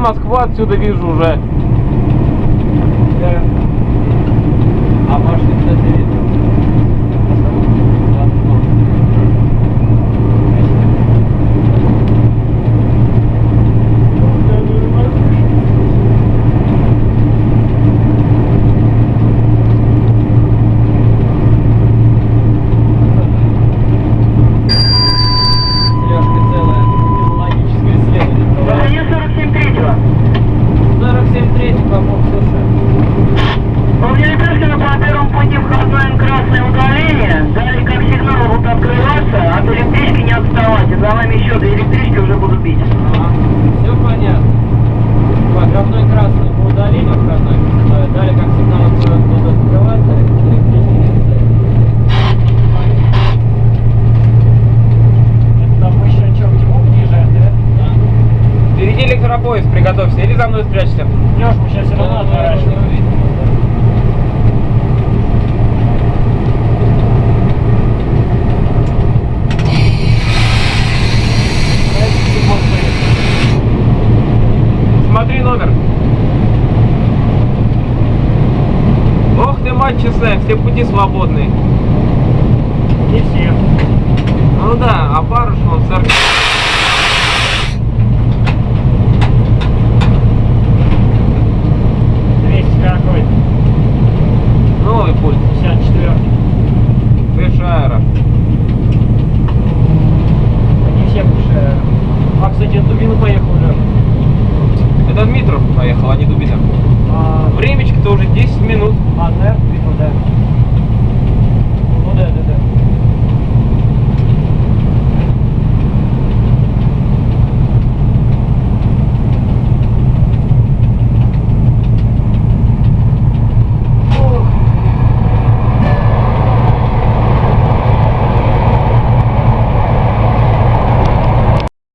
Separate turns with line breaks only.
Москва отсюда вижу уже.
Да. А башни, кстати, видно. Сережка целая логическое исследование.
Высоте 47-3.
47-3, по-моему, слушай.
В Нелепешкино по первому пути входное красное удаление. Далее как сигналы будут открываться, от электрички не отставать. И за вами еще до электрички уже буду бить.
Ага, все понятно. Входной красный по удалению входной. Далее как сигналы будут открываться, электрички не отставать. Это там мы еще что, к чему подъезжаем, да? Да.
Впереди электропоезд, приготовься. Или за мной спрячься.
Леш, мы сейчас все равно отворачиваем.
Смотри номер. Ох ты, мать честная, все пути свободные.
Не все.
Ну да, а Барышев, сэр.
Какой?
Новый пульт.
54-й.
Бешайра.
Не все бывшие. А, кстати, Дубина поехал уже.
Это Дмитров поехал, а не Дубина. Времечко-то уже 10 минут.
А, да, видно, да.